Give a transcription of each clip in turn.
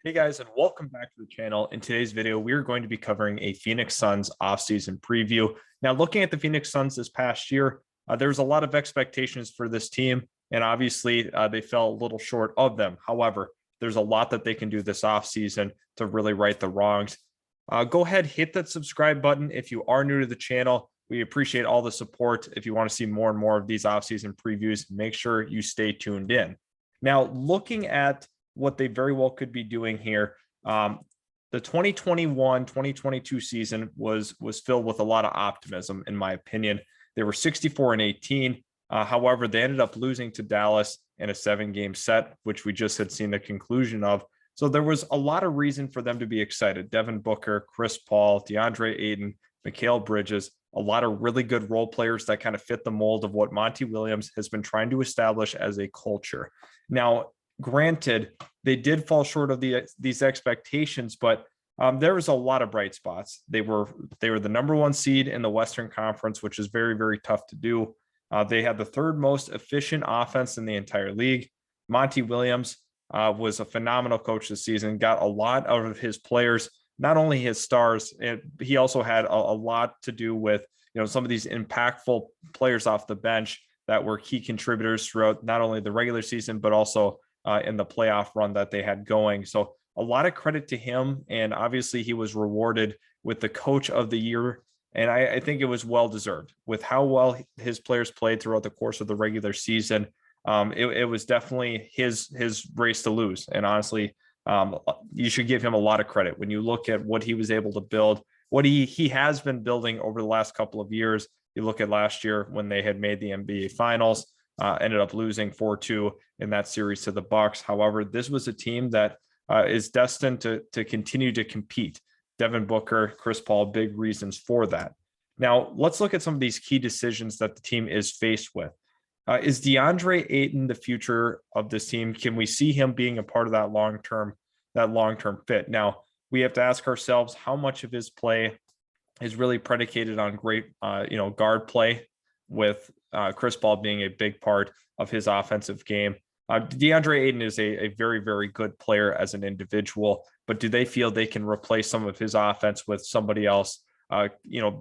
Hey guys, and welcome back to the channel. In today's video, we are going to be covering a Phoenix Suns offseason preview. Now, looking at the Phoenix Suns this past year, there's a lot of expectations for this team, and obviously they fell a little short of them. However, there's a lot that they can do this offseason to really right the wrongs. Go ahead, hit that subscribe button if you are new to the channel. We appreciate all the support. If you want to see more and more of these offseason previews, make sure you stay tuned in. Now, looking at what they very well could be doing here. The 2021-2022 season was filled with a lot of optimism, in my opinion. They were 64-18. However, they ended up losing to Dallas in a 7-game set, which we just had seen the conclusion of. So there was a lot of reason for them to be excited. Devin Booker, Chris Paul, DeAndre Ayton, Mikal Bridges, a lot of really good role players that kind of fit the mold of what Monty Williams has been trying to establish as a culture. Now, granted, they did fall short of these expectations, but there was a lot of bright spots. They were the number one seed in the Western Conference, which is very, very tough to do. They had the third most efficient offense in the entire league. Monty Williams was a phenomenal coach this season, got a lot out of his players, not only his stars, he also had a lot to do with some of these impactful players off the bench that were key contributors throughout not only the regular season, but also in the playoff run that they had going. So a lot of credit to him. And obviously he was rewarded with the coach of the year. And I think it was well-deserved with how well his players played throughout the course of the regular season. It was definitely his race to lose. And honestly, you should give him a lot of credit when you look at what he was able to build, what he has been building over the last couple of years. You look at last year when they had made the NBA Finals, ended up losing 4-2 in that series to the Bucks. However, this was a team that is destined to continue to compete. Devin Booker, Chris Paul, big reasons for that. Now, let's look at some of these key decisions that the team is faced with. Is DeAndre Ayton the future of this team? Can we see him being a part of that long-term fit? Now, we have to ask ourselves how much of his play is really predicated on great, guard play, with Chris Paul being a big part of his offensive game. DeAndre Ayton is a very, very good player as an individual, but do they feel they can replace some of his offense with somebody else,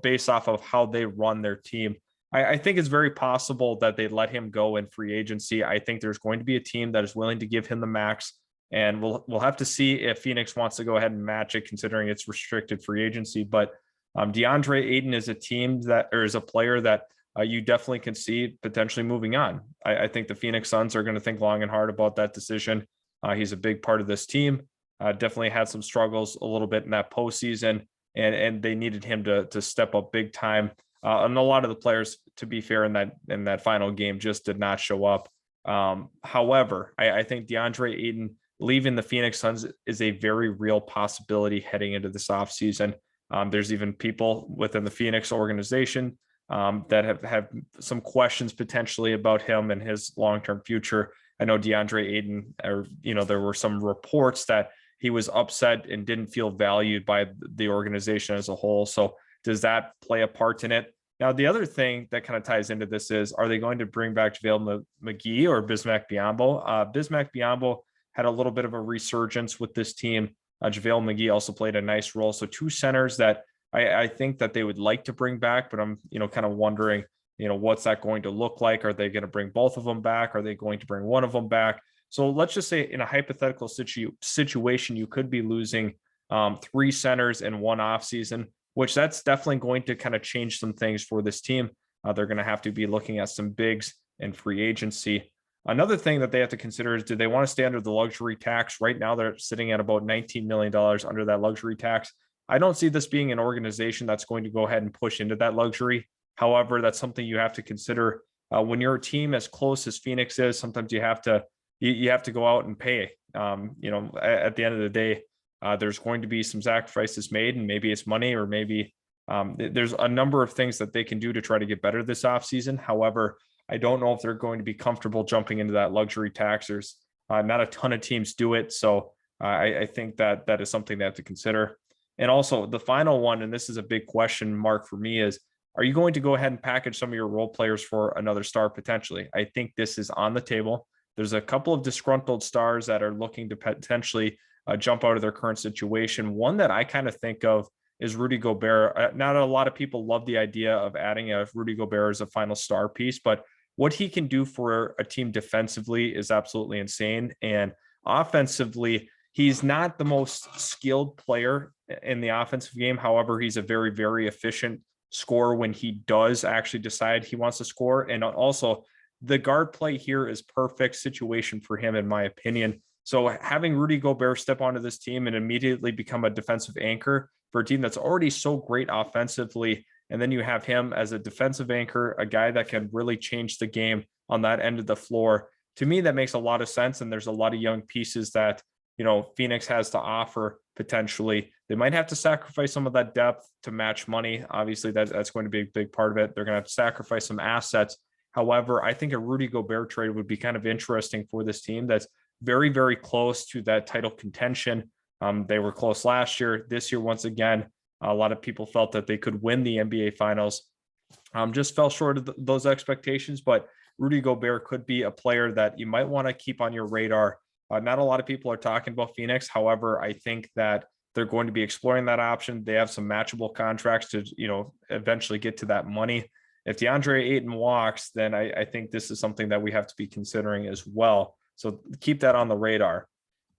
based off of how they run their team? I think it's very possible that they let him go in free agency. I think there's going to be a team that is willing to give him the max, and we'll have to see if Phoenix wants to go ahead and match it, considering it's restricted free agency. But DeAndre Ayton is a player that you definitely can see potentially moving on. I think the Phoenix Suns are going to think long and hard about that decision. He's a big part of this team. Definitely had some struggles a little bit in that postseason, and they needed him to step up big time. And a lot of the players, to be fair, in that final game just did not show up. However, I think DeAndre Ayton leaving the Phoenix Suns is a very real possibility heading into this offseason. There's even people within the Phoenix organization that have some questions potentially about him and his long-term future. I know DeAndre Ayton, there were some reports that he was upset and didn't feel valued by the organization as a whole. So does that play a part in it? Now, the other thing that kind of ties into this is, are they going to bring back JaVale McGee or Bismack Biyombo? Bismack Biyombo had a little bit of a resurgence with this team. JaVale McGee also played a nice role. So two centers that I think that they would like to bring back, but I'm, kind of wondering, what's that going to look like? Are they going to bring both of them back? Are they going to bring one of them back? So let's just say in a hypothetical situation, you could be losing 3 centers in one offseason, which that's definitely going to kind of change some things for this team. They're going to have to be looking at some bigs in free agency. Another thing that they have to consider is, do they want to stay under the luxury tax? Right now, they're sitting at about $19 million under that luxury tax. I don't see this being an organization that's going to go ahead and push into that luxury. However, that's something you have to consider when you're a team as close as Phoenix is. Sometimes you have to go out and pay. At the end of the day, there's going to be some sacrifices made, and maybe it's money, or maybe there's a number of things that they can do to try to get better this offseason. However, I don't know if they're going to be comfortable jumping into that luxury tax. There's not a ton of teams do it. So I think that is something they have to consider. And also the final one, and this is a big question mark for me, is, are you going to go ahead and package some of your role players for another star potentially? I think this is on the table. There's a couple of disgruntled stars that are looking to potentially jump out of their current situation. One that I kind of think of is Rudy Gobert. Not a lot of people love the idea of adding a Rudy Gobert as a final star piece, but what he can do for a team defensively is absolutely insane. And offensively, he's not the most skilled player in the offensive game. However, he's a very, very efficient scorer when he does actually decide he wants to score. And also, the guard play here is perfect situation for him, in my opinion. So having Rudy Gobert step onto this team and immediately become a defensive anchor for a team that's already so great offensively, and then you have him as a defensive anchor, a guy that can really change the game on that end of the floor. To me, that makes a lot of sense. And there's a lot of young pieces that, Phoenix has to offer potentially. They might have to sacrifice some of that depth to match money. Obviously, that's going to be a big part of it. They're going to have to sacrifice some assets. However, I think a Rudy Gobert trade would be kind of interesting for this team that's very, very close to that title contention. They were close last year. This year, once again, a lot of people felt that they could win the NBA Finals. Just fell short of those expectations, but Rudy Gobert could be a player that you might want to keep on your radar. Not a lot of people are talking about Phoenix. However, I think that they're going to be exploring that option. They have some matchable contracts to, eventually get to that money. If DeAndre Ayton walks, then I think this is something that we have to be considering as well. So keep that on the radar.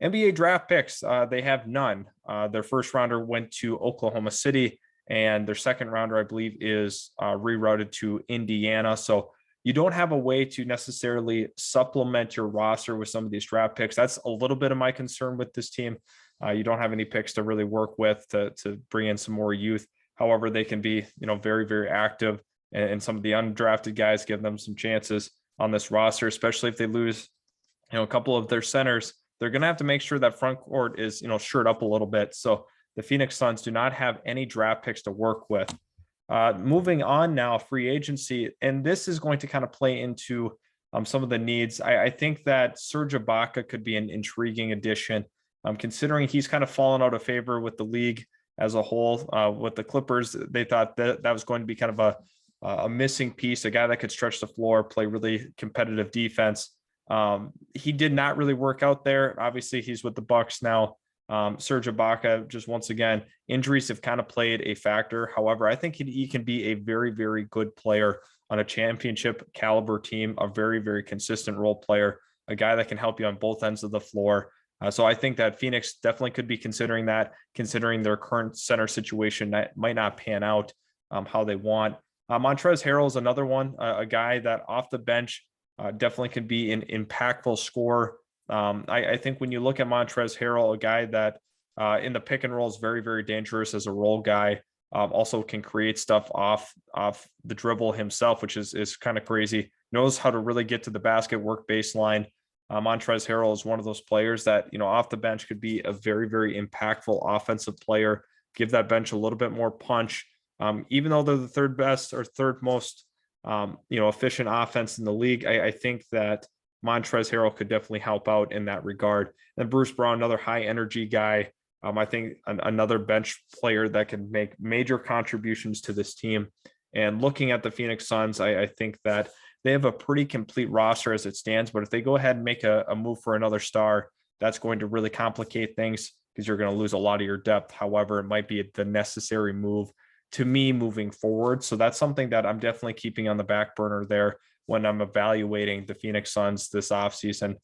NBA draft picks, they have none. Their first rounder went to Oklahoma City, and their second rounder, I believe, is rerouted to Indiana. So you don't have a way to necessarily supplement your roster with some of these draft picks. That's a little bit of my concern with this team. You don't have any picks to really work with to bring in some more youth. However, they can be, very, very active, and some of the undrafted guys give them some chances on this roster, especially if they lose, a couple of their centers. They're going to have to make sure that front court is, shored up a little bit. So the Phoenix Suns do not have any draft picks to work with. Moving on now, free agency, and this is going to kind of play into some of the needs. I think that Serge Ibaka could be an intriguing addition, considering he's kind of fallen out of favor with the league as a whole. With the Clippers, they thought that was going to be kind of a missing piece, a guy that could stretch the floor, play really competitive defense. He did not really work out there. Obviously, he's with the Bucks now. Serge Ibaka, just once again, injuries have kind of played a factor. However, I think he can be a very, very good player on a championship caliber team, a very, very consistent role player, a guy that can help you on both ends of the floor. So I think that Phoenix definitely could be considering that, considering their current center situation that might not pan out how they want. Montrezl Harrell is another one, a guy that off the bench definitely could be an impactful scorer. I think when you look at Montrezl Harrell, a guy that in the pick and roll is very, very dangerous as a role guy, also can create stuff off the dribble himself, which is kind of crazy. Knows how to really get to the basket, work baseline. Montrezl Harrell is one of those players that, off the bench could be a very, very impactful offensive player, give that bench a little bit more punch. Even though they're the third best or third most, efficient offense in the league, I think that Montrezl Harrell could definitely help out in that regard. And Bruce Brown, another high energy guy. I think another bench player that can make major contributions to this team. And looking at the Phoenix Suns, I think that they have a pretty complete roster as it stands. But if they go ahead and make a move for another star, that's going to really complicate things because you're going to lose a lot of your depth. However, it might be the necessary move to me moving forward. So that's something that I'm definitely keeping on the back burner there when I'm evaluating the Phoenix Suns this offseason.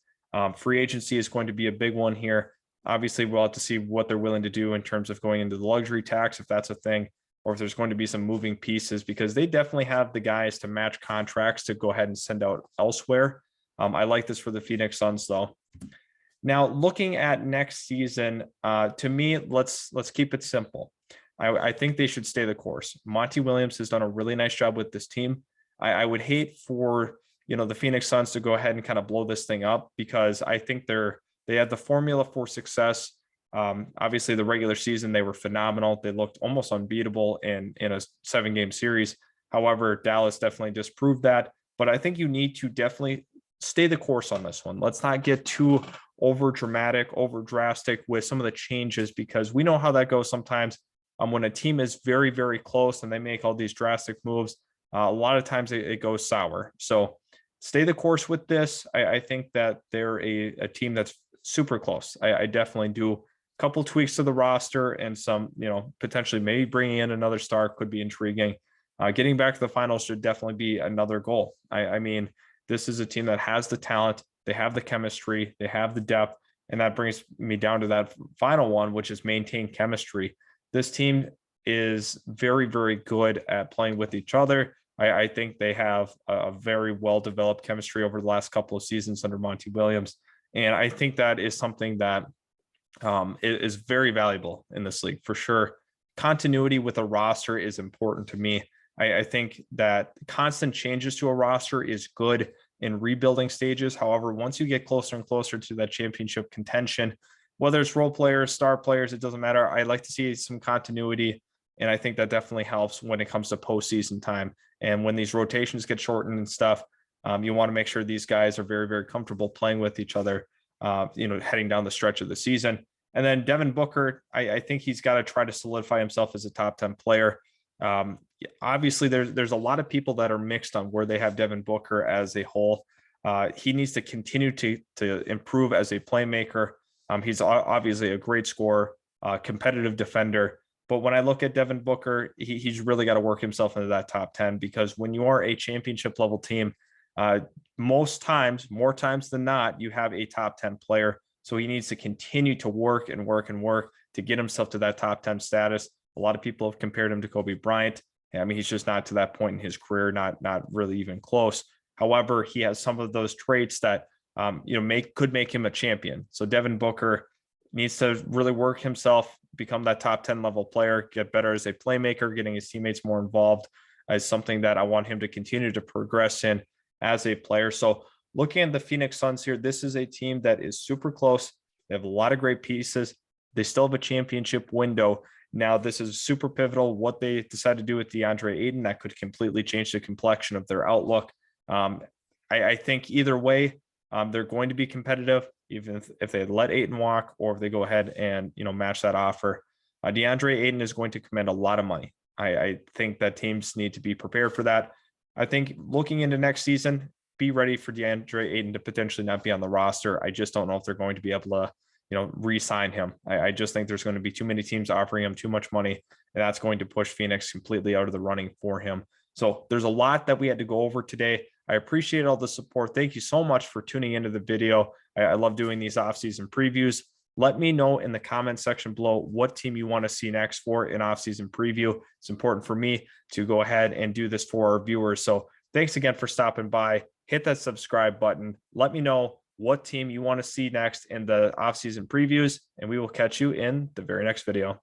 Free agency is going to be a big one here. Obviously, we'll have to see what they're willing to do in terms of going into the luxury tax, if that's a thing, or if there's going to be some moving pieces, because they definitely have the guys to match contracts to go ahead and send out elsewhere. I like this for the Phoenix Suns, though. Now, looking at next season, to me, let's keep it simple. I think they should stay the course. Monty Williams has done a really nice job with this team. I would hate for the Phoenix Suns to go ahead and kind of blow this thing up, because I think they have the formula for success. Obviously, the regular season they were phenomenal. They looked almost unbeatable in a 7-game series. However, Dallas definitely disproved that. But I think you need to definitely stay the course on this one. Let's not get too over dramatic, over drastic with some of the changes, because we know how that goes sometimes. When a team is very, very close and they make all these drastic moves, a lot of times it goes sour. So stay the 'course with this. I think that they're a team that's super close. I definitely do. couple tweaks to the roster and some, potentially maybe bringing in another star could be intriguing. Getting back to the finals should definitely be another goal. I mean, this is a team that has the talent, they have the chemistry, they have the depth, and that brings me down to that final one, which is maintain chemistry. This team is very, very good at playing with each other. I think they have a very well-developed chemistry over the last couple of seasons under Monty Williams. And I think that is something that is very valuable in this league for sure. Continuity with a roster is important to me. I think that constant changes to a roster is good in rebuilding stages. However, once you get closer and closer to that championship contention, whether it's role players, star players, it doesn't matter. I like to see some continuity. And I think that definitely helps when it comes to postseason time. And when these rotations get shortened and stuff, you want to make sure these guys are very, very comfortable playing with each other, heading down the stretch of the season. And then Devin Booker, I think he's got to try to solidify himself as a top 10 player. Obviously, there's a lot of people that are mixed on where they have Devin Booker as a whole. He needs to continue to improve as a playmaker. He's obviously a great scorer, competitive defender. But when I look at Devin Booker, he's really got to work himself into that top 10, because when you are a championship level team, more times than not, you have a top 10 player. So he needs to continue to work and work and work to get himself to that top 10 status. A lot of people have compared him to Kobe Bryant. I mean, he's just not to that point in his career, not really even close. However, he has some of those traits that could make him a champion. So Devin Booker needs to really work himself, become that top 10 level player, get better as a playmaker, getting his teammates more involved is something that I want him to continue to progress in as a player. So looking at the Phoenix Suns here, this is a team that is super close. They have a lot of great pieces. They still have a championship window. Now, this is super pivotal. What they decide to do with DeAndre Ayton, that could completely change the complexion of their outlook. I think either way, they're going to be competitive, even if they let Ayton walk or if they go ahead and match that offer. DeAndre Ayton is going to command a lot of money. I think that teams need to be prepared for that. I think looking into next season, be ready for DeAndre Ayton to potentially not be on the roster. I just don't know if they're going to be able to re-sign him. I just think there's going to be too many teams offering him too much money, and that's going to push Phoenix completely out of the running for him. So there's a lot that we had to go over today. I appreciate all the support. Thank you so much for tuning into the video. I love doing these offseason previews. Let me know in the comment section below what team you want to see next for an offseason preview. It's important for me to go ahead and do this for our viewers. So thanks again for stopping by. Hit that subscribe button. Let me know what team you want to see next in the offseason previews, and we will catch you in the very next video.